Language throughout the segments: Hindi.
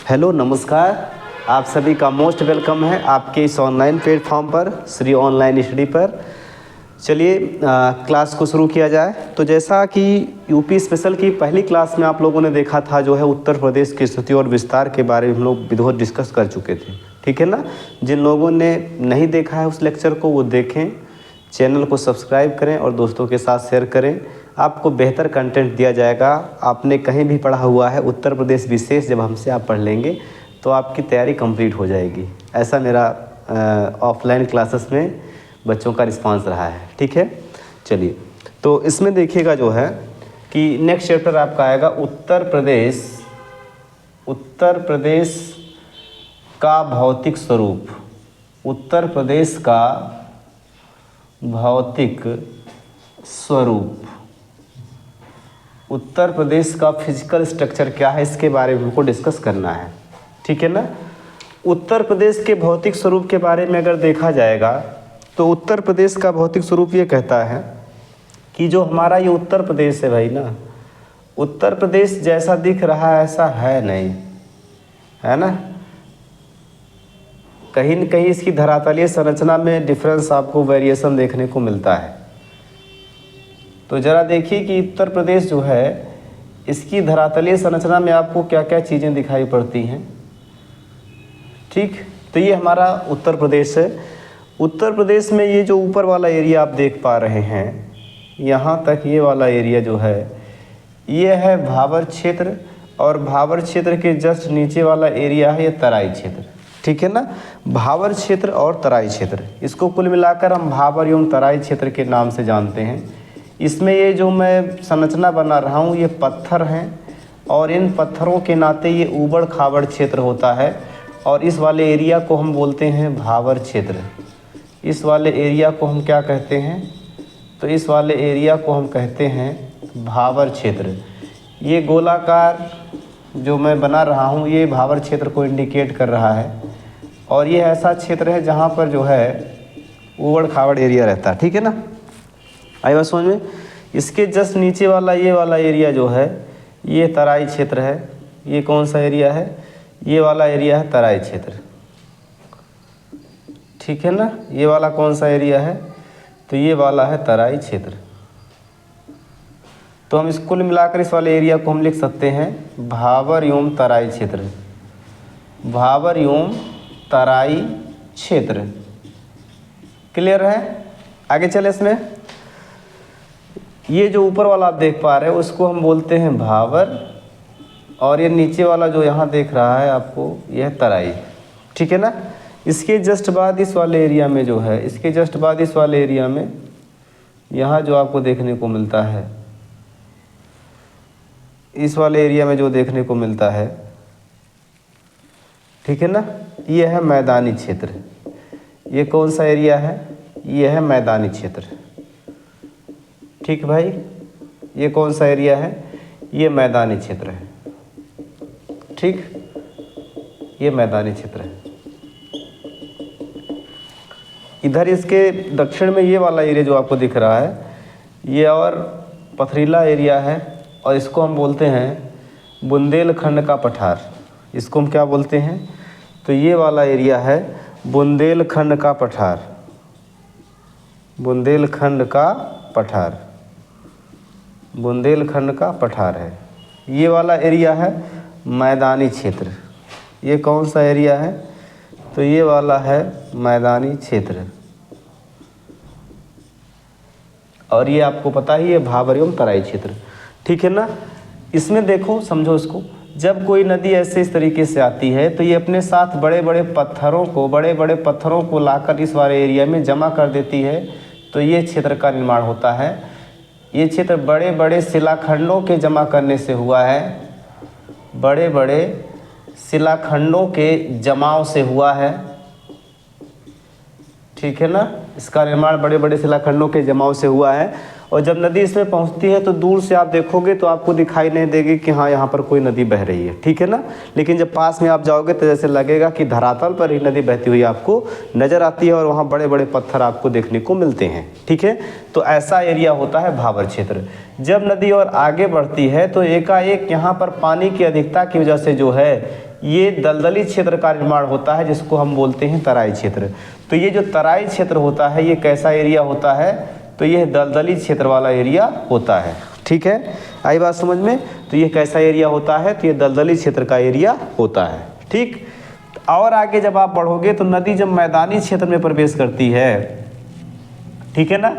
हेलो नमस्कार, आप सभी का मोस्ट वेलकम है आपके इस ऑनलाइन प्लेटफॉर्म पर, श्री ऑनलाइन स्टडी पर। चलिए क्लास को शुरू किया जाए। तो जैसा कि यूपी स्पेशल की पहली क्लास में आप लोगों ने देखा था, जो है उत्तर प्रदेश की स्थिति और विस्तार के बारे में हम लोग विधिवत डिस्कस कर चुके थे, ठीक है ना। जिन लोगों ने नहीं देखा है उस लेक्चर को वो देखें, चैनल को सब्सक्राइब करें और दोस्तों के साथ शेयर करें। आपको बेहतर कंटेंट दिया जाएगा। आपने कहीं भी पढ़ा हुआ है, उत्तर प्रदेश विशेष जब हमसे आप पढ़ लेंगे तो आपकी तैयारी कंप्लीट हो जाएगी। ऐसा मेरा ऑफलाइन क्लासेस में बच्चों का रिस्पांस रहा है, ठीक है। चलिए, तो इसमें देखिएगा जो है कि नेक्स्ट चैप्टर आपका आएगा उत्तर प्रदेश का भौतिक स्वरूप। उत्तर प्रदेश का भौतिक स्वरूप, उत्तर प्रदेश का फिजिकल स्ट्रक्चर क्या है, इसके बारे में हमको डिस्कस करना है, ठीक है ना। उत्तर प्रदेश के भौतिक स्वरूप के बारे में अगर देखा जाएगा तो उत्तर प्रदेश का भौतिक स्वरूप ये कहता है कि जो हमारा ये उत्तर प्रदेश है भाई ना, उत्तर प्रदेश जैसा दिख रहा है ऐसा है नहीं, है ना। कहीं न कहीं इसकी धरातलीय संरचना में डिफरेंस आपको वेरिएशन देखने को मिलता है। तो ज़रा देखिए कि उत्तर प्रदेश जो है इसकी धरातलीय संरचना में आपको क्या क्या चीज़ें दिखाई पड़ती हैं, ठीक। तो ये हमारा उत्तर प्रदेश है। उत्तर प्रदेश में ये जो ऊपर वाला एरिया आप देख पा रहे हैं, यहाँ तक ये वाला एरिया जो है ये है भाबर क्षेत्र, और भाबर क्षेत्र के जस्ट नीचे वाला एरिया है ये तराई क्षेत्र, ठीक है ना। भाबर क्षेत्र और तराई क्षेत्र, इसको कुल मिलाकर हम भाबर एवं तराई क्षेत्र के नाम से जानते हैं। इसमें ये जो मैं संरचना बना रहा हूँ ये पत्थर हैं, और इन पत्थरों के नाते ये ऊबड़ खाबड़ क्षेत्र होता है, और इस वाले एरिया को हम बोलते हैं भाबर क्षेत्र। इस वाले एरिया को हम क्या कहते हैं, तो इस वाले एरिया को हम कहते हैं भाबर क्षेत्र। ये गोलाकार जो मैं बना रहा हूँ ये भाबर क्षेत्र को इंडिकेट कर रहा है, और ये ऐसा क्षेत्र है जहाँ पर जो है ऊबड़ खाबड़ एरिया रहता है, ठीक है ना। आई बात समझ में। इसके जस्ट नीचे वाला ये वाला एरिया जो है ये तराई क्षेत्र है। ये कौन सा एरिया है, ये वाला एरिया है तराई क्षेत्र, ठीक है ना। ये वाला कौन सा एरिया है, तो ये वाला है तराई क्षेत्र। तो हम इसको मिलाकर इस वाले एरिया को हम लिख सकते हैं भाबर एवं तराई क्षेत्र। भाबर एवं तराई क्षेत्र, क्लियर है। आगे चले, इसमें ये जो ऊपर वाला आप देख पा रहे हो उसको हम बोलते हैं भाबर, और ये नीचे वाला जो यहाँ देख रहा है आपको यह तराई, ठीक है ना। इसके जस्ट बाद इस वाले एरिया में जो है, इसके जस्ट बाद इस वाले एरिया में यहाँ जो आपको देखने को मिलता है, इस वाले एरिया में जो देखने को मिलता है, ठीक है ना, ये है मैदानी क्षेत्र। ये कौन सा एरिया है, ये है मैदानी क्षेत्र, ठीक भाई। ये कौन सा एरिया है, ये मैदानी क्षेत्र है, ठीक। ये मैदानी क्षेत्र है। इधर इसके दक्षिण में ये वाला एरिया जो आपको दिख रहा है ये और पथरीला एरिया है, और इसको हम बोलते हैं बुंदेलखंड का पठार। इसको हम क्या बोलते हैं, तो ये वाला एरिया है बुंदेलखंड का पठार। बुंदेलखंड का पठार, बुंदेलखंड का पठार है। ये वाला एरिया है मैदानी क्षेत्र। ये कौन सा एरिया है, तो ये वाला है मैदानी क्षेत्र, और ये आपको पता ही है भाबर एवं तराई क्षेत्र, ठीक है ना। इसमें देखो, समझो इसको, जब कोई नदी ऐसे इस तरीके से आती है तो ये अपने साथ बड़े बड़े पत्थरों को लाकर इस वाले एरिया में जमा कर देती है, तो ये क्षेत्र का निर्माण होता है। ये क्षेत्र बड़े बड़े शिलाखंडों के जमा करने से हुआ है, बड़े बड़े शिलाखंडों के जमाव से हुआ है, ठीक है ना। इसका निर्माण बड़े बड़े शिलाखंडों के जमाव से हुआ है, और जब नदी इसमें पहुंचती है तो दूर से आप देखोगे तो आपको दिखाई नहीं देगी कि हाँ यहाँ पर कोई नदी बह रही है, ठीक है ना। लेकिन जब पास में आप जाओगे तो जैसे लगेगा कि धरातल पर ही नदी बहती हुई आपको नज़र आती है, और वहाँ बड़े बड़े पत्थर आपको देखने को मिलते हैं, ठीक है। तो ऐसा एरिया होता है भाबर क्षेत्र। जब नदी और आगे बढ़ती है तो एकाएक यहाँ पर पानी की अधिकता की वजह से जो है ये दलदली क्षेत्र का निर्माण होता है जिसको हम बोलते हैं तराई क्षेत्र। तो ये जो तराई क्षेत्र होता है ये कैसा एरिया होता है, तो यह दलदली क्षेत्र वाला एरिया होता है। ठीक है, आई बात समझ में। तो ये कैसा एरिया होता है, तो ये दलदली क्षेत्र का एरिया होता है। ठीक, और आगे जब आप बढ़ोगे तो नदी जब मैदानी क्षेत्र में प्रवेश करती है, ठीक है ना,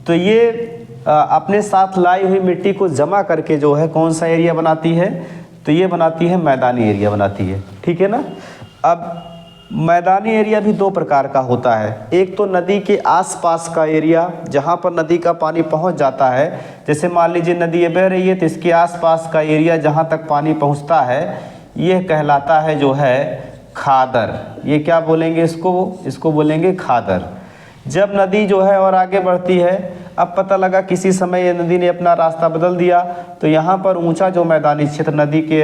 तो ये अपने साथ लाई हुई मिट्टी को जमा करके जो है कौन सा एरिया बनाती है, तो ये बनाती है मैदानी एरिया बनाती है। ठीक है ना। अब मैदानी एरिया भी दो प्रकार का होता है। एक तो नदी के आसपास का एरिया जहाँ पर नदी का पानी पहुँच जाता है, जैसे मान लीजिए नदी ये बह रही है तो इसके आसपास का एरिया जहाँ तक पानी पहुँचता है यह कहलाता है जो है खादर। ये क्या बोलेंगे इसको बोलेंगे खादर। जब नदी जो है और आगे बढ़ती है, अब पता लगा किसी समय ये नदी ने अपना रास्ता बदल दिया, तो यहाँ पर ऊंचा जो मैदानी क्षेत्र नदी के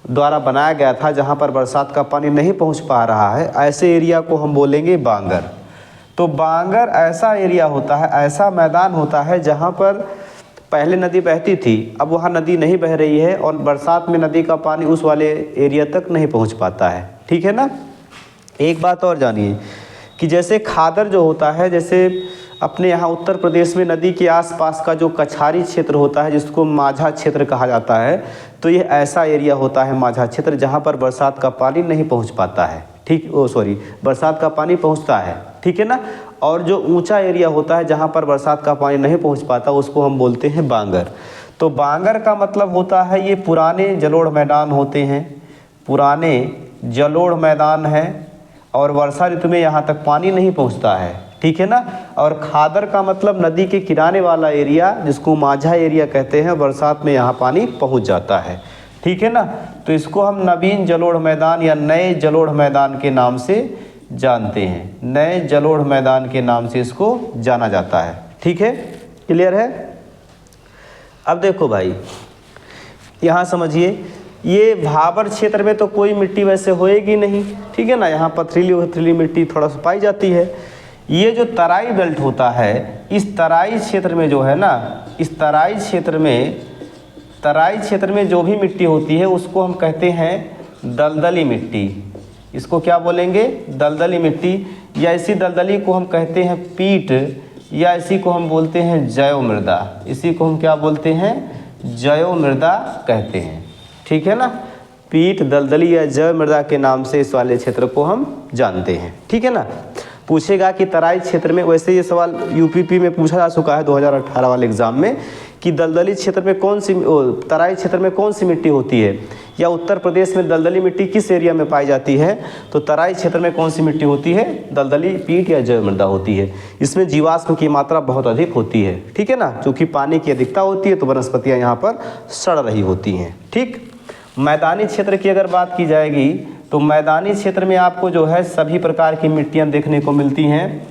द्वारा बनाया गया था जहाँ पर बरसात का पानी नहीं पहुँच पा रहा है, ऐसे एरिया को हम बोलेंगे बांगर। तो बांगर ऐसा एरिया होता है, ऐसा मैदान होता है जहाँ पर पहले नदी बहती थी, अब वहाँ नदी नहीं बह रही है और बरसात में नदी का पानी उस वाले एरिया तक नहीं पहुँच पाता है। ठीक है ना। एक बात और जानिए कि जैसे खादर जो होता है, जैसे अपने यहाँ उत्तर प्रदेश में नदी के आसपास का जो कछारी क्षेत्र होता है जिसको माझा क्षेत्र कहा जाता है, तो ये ऐसा एरिया होता है माझा क्षेत्र जहाँ पर बरसात का पानी नहीं पहुँच पाता है। ठीक, बरसात का पानी पहुँचता है। ठीक है ना। और जो ऊंचा एरिया होता है जहाँ पर बरसात का पानी नहीं पहुँच पाता उसको हम बोलते हैं बांगर। तो बांगर का मतलब होता है ये पुराने जलोढ़ मैदान होते हैं, पुराने जलोढ़ मैदान हैं और वर्षा ऋतु में यहाँ तक पानी नहीं पहुँचता है। ठीक है ना। और खादर का मतलब नदी के किनारे वाला एरिया जिसको माझा एरिया कहते हैं, बरसात में यहाँ पानी पहुँच जाता है। ठीक है ना। तो इसको हम नवीन जलोढ़ मैदान या नए जलोढ़ मैदान के नाम से जानते हैं, नए जलोढ़ मैदान के नाम से इसको जाना जाता है। ठीक है, क्लियर है। अब देखो भाई यहाँ समझिए, ये भाबर क्षेत्र में तो कोई मिट्टी वैसे होएगी नहीं, ठीक है ना, यहाँ पथरीली मिट्टी थोड़ा सा पाई जाती है। ये जो तराई बेल्ट होता है, इस तराई क्षेत्र में जो है ना, इस तराई क्षेत्र में जो भी मिट्टी होती है उसको हम कहते हैं दलदली मिट्टी। इसको क्या बोलेंगे, दलदली मिट्टी, या इसी दलदली को हम कहते हैं पीट, या इसी को हम बोलते हैं जैव मृदा। इसी को हम क्या बोलते हैं, जैव मृदा कहते हैं। ठीक है ना। पीट, दलदली या जैव मृदा के नाम से इस वाले क्षेत्र को हम जानते हैं। ठीक है ना। पूछेगा कि तराई क्षेत्र में, वैसे ये सवाल यूपीपी में पूछा जा चुका है 2018 वाले एग्जाम में, कि दलदली क्षेत्र में तराई क्षेत्र में कौन सी मिट्टी होती है, या उत्तर प्रदेश में दलदली मिट्टी किस एरिया में पाई जाती है, तो तराई क्षेत्र में कौन सी मिट्टी होती है, दलदली, पीट या जैव मृदा होती है। इसमें जीवाश्म की मात्रा बहुत अधिक होती है। ठीक है ना। क्योंकि पानी की अधिकता होती है तो वनस्पतियाँ यहाँ पर सड़ रही होती हैं। ठीक। मैदानी क्षेत्र की अगर बात की जाएगी तो मैदानी क्षेत्र में आपको जो है सभी प्रकार की मिट्टियाँ देखने को मिलती हैं,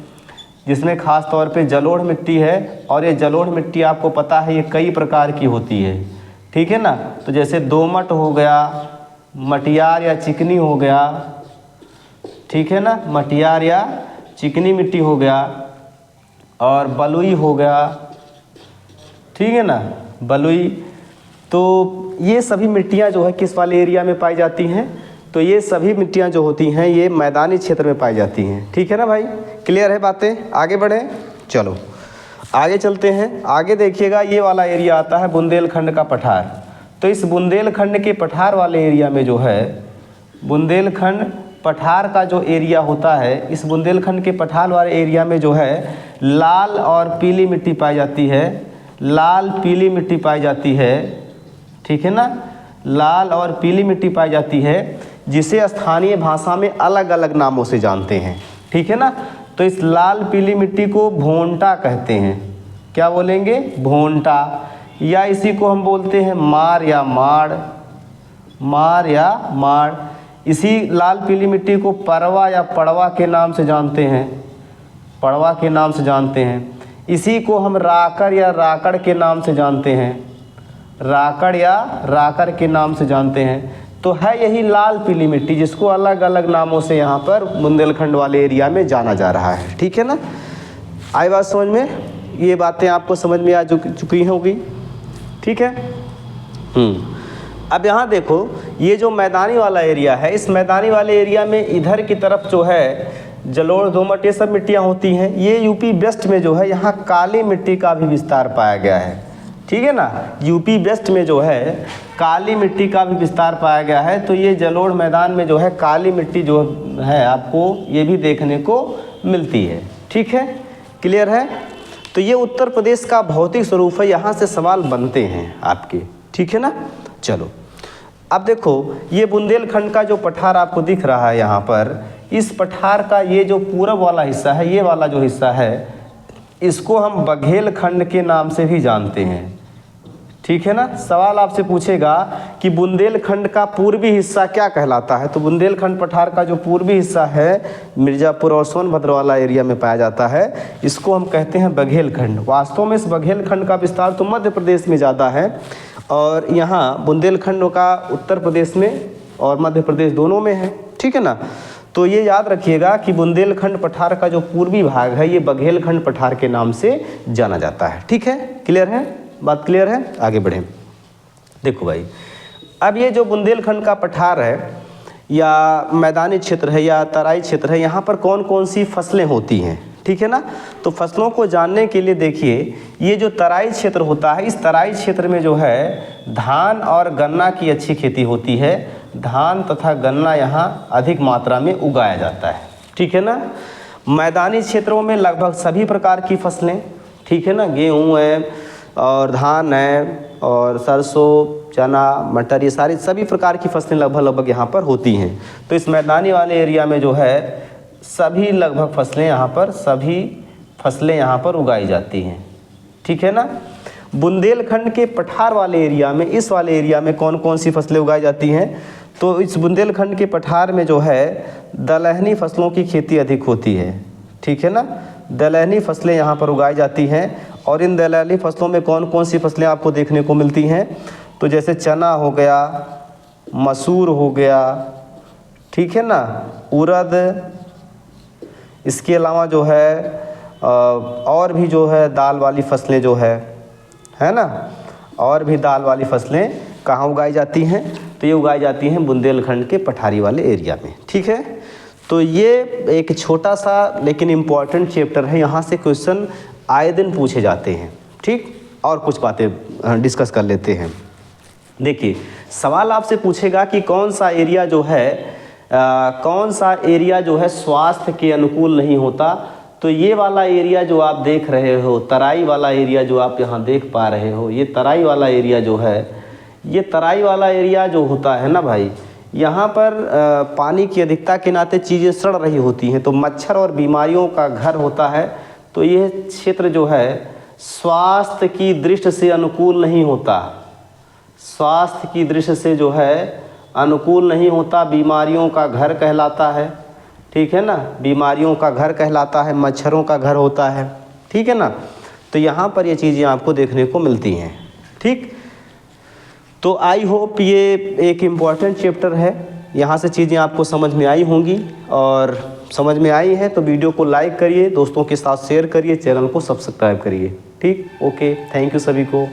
जिसमें ख़ास तौर पे जलोढ़ मिट्टी है। और ये जलोढ़ मिट्टी आपको पता है ये कई प्रकार की होती है। ठीक है ना। तो जैसे दोमट हो गया, मटियार या चिकनी हो गया, ठीक है ना, मटियार या चिकनी मिट्टी हो गया, और बलुई हो गया, ठीक है ना, बलुई। तो ये सभी मिट्टियाँ जो है किस वाले एरिया में पाई जाती हैं, तो ये सभी मिट्टियाँ जो होती हैं ये मैदानी क्षेत्र में पाई जाती हैं। ठीक है ना भाई, क्लियर है बातें। आगे बढ़ें, चलो आगे चलते हैं। आगे देखिएगा ये वाला एरिया आता है बुंदेलखंड का पठार। तो इस बुंदेलखंड के पठार वाले एरिया में जो है, बुंदेलखंड पठार का जो एरिया होता है, इस बुंदेलखंड के पठार वाले एरिया में जो है लाल और पीली मिट्टी पाई जाती है, लाल पीली मिट्टी पाई जाती है। ठीक है ना। लाल और पीली मिट्टी पाई जाती है, जिसे स्थानीय भाषा में अलग अलग नामों से जानते हैं। ठीक है ना। तो इस लाल पीली मिट्टी को भोंटा कहते हैं। क्या बोलेंगे, भोंटा, या इसी को हम बोलते हैं मार या माड़, मार या माड़। इसी लाल पीली मिट्टी को परवा या पड़वा के नाम से जानते हैं, पड़वा के नाम से जानते हैं। इसी को हम राकर या राकड़ के नाम से जानते हैं, राकड़ या राकर के नाम से जानते हैं। तो है यही लाल पीली मिट्टी, जिसको अलग अलग नामों से यहाँ पर बुंदेलखंड वाले एरिया में जाना जा रहा है। ठीक है ना। आई बात समझ में, ये बातें आपको समझ में आ चुकी होगी। ठीक है। अब यहाँ देखो, ये जो मैदानी वाला एरिया है, इस मैदानी वाले एरिया में इधर की तरफ जो है जलोढ़, दोमट, ये सब मिट्टियाँ होती हैं। ये यूपी वेस्ट में जो है यहाँ काली मिट्टी का भी विस्तार पाया गया है, ठीक है ना। यूपी वेस्ट में जो है काली मिट्टी का भी विस्तार पाया गया है। तो ये जलोढ़ मैदान में जो है काली मिट्टी जो है आपको ये भी देखने को मिलती है, ठीक है, क्लियर है। तो ये उत्तर प्रदेश का भौतिक स्वरूप है, यहाँ से सवाल बनते हैं आपके, ठीक है ना। चलो अब देखो, ये बुंदेलखंड का जो पठार आपको दिख रहा है यहाँ पर, इस पठार का ये जो पूरब वाला हिस्सा है, ये वाला जो हिस्सा है, इसको हम बघेलखंड के नाम से भी जानते हैं, ठीक है ना। सवाल आपसे पूछेगा कि बुंदेलखंड का पूर्वी हिस्सा क्या कहलाता है, तो बुंदेलखंड पठार का जो पूर्वी हिस्सा है मिर्ज़ापुर और सोनभद्र वाला एरिया में पाया जाता है, इसको हम कहते हैं बघेलखंड। वास्तव में इस बघेलखंड का विस्तार तो मध्य प्रदेश में ज़्यादा है, और यहाँ बुंदेलखंड का उत्तर प्रदेश में और मध्य प्रदेश दोनों में है, ठीक है ना। तो ये याद रखिएगा कि बुंदेलखंड पठार का जो पूर्वी भाग है ये बघेलखंड पठार के नाम से जाना जाता है, ठीक है, क्लियर है, बात क्लियर है। आगे बढ़ें। देखो भाई, अब ये जो बुंदेलखंड का पठार है या मैदानी क्षेत्र है या तराई क्षेत्र है, यहाँ पर कौन कौन सी फसलें होती हैं, ठीक है ना। तो फसलों को जानने के लिए देखिए, ये जो तराई क्षेत्र होता है, इस तराई क्षेत्र में जो है धान और गन्ना की अच्छी खेती होती है। धान तथा गन्ना यहाँ अधिक मात्रा में उगाया जाता है, ठीक है ना। मैदानी क्षेत्रों में लगभग सभी प्रकार की फसलें, ठीक है ना, गेहूँ है और धान है और सरसों, चना, मटर, ये सारी सभी प्रकार की फसलें लगभग यहाँ पर होती हैं। तो इस मैदानी वाले एरिया में जो है सभी लगभग फसलें यहाँ पर, सभी फसलें यहाँ पर उगाई जाती हैं, ठीक है ना। बुंदेलखंड के पठार वाले एरिया में, इस वाले एरिया में कौन कौन सी फसलें उगाई जाती हैं, तो इस बुंदेलखंड के पठार में जो है दलहनी फसलों की खेती अधिक होती है, ठीक है ना। दलहनी फसलें यहाँ पर उगाई जाती हैं, और इन दलहनी फसलों में कौन कौन सी फसलें आपको देखने को मिलती हैं, तो जैसे चना हो गया, मसूर हो गया, ठीक है ना, उड़द, इसके अलावा जो है और भी जो है दाल वाली फसलें जो है ना, और भी दाल वाली फसलें कहाँ उगाई जाती हैं, तो ये उगाई जाती हैं बुंदेलखंड के पठारी वाले एरिया में, ठीक है। तो ये एक छोटा सा लेकिन इम्पॉर्टेंट चैप्टर है, यहाँ से क्वेश्चन आए दिन पूछे जाते हैं, ठीक। और कुछ बातें डिस्कस कर लेते हैं। देखिए, सवाल आपसे पूछेगा कि कौन सा एरिया जो है स्वास्थ्य के अनुकूल नहीं होता, तो ये वाला एरिया जो आप देख रहे हो, तराई वाला एरिया जो आप यहाँ देख पा रहे हो, ये तराई वाला एरिया जो है, ये तराई वाला एरिया जो होता है ना भाई, यहाँ पर पानी की अधिकता के नाते चीज़ें सड़ रही होती हैं, तो मच्छर और बीमारियों का घर होता है। तो ये क्षेत्र जो है स्वास्थ्य की दृष्टि से अनुकूल नहीं होता, स्वास्थ्य की दृष्टि से जो है अनुकूल नहीं होता, बीमारियों का घर कहलाता है, ठीक है ना, बीमारियों का घर कहलाता है, मच्छरों का घर होता है, ठीक है ना। तो यहाँ पर ये चीज़ें आपको देखने को मिलती हैं, ठीक। तो आई होप ये एक इम्पॉर्टेंट चैप्टर है, यहाँ से चीज़ें आपको समझ में आई होंगी, और समझ में आई है तो वीडियो को लाइक करिए, दोस्तों के साथ शेयर करिए, चैनल को सब्सक्राइब करिए, ठीक। ओके, थैंक यू सभी को।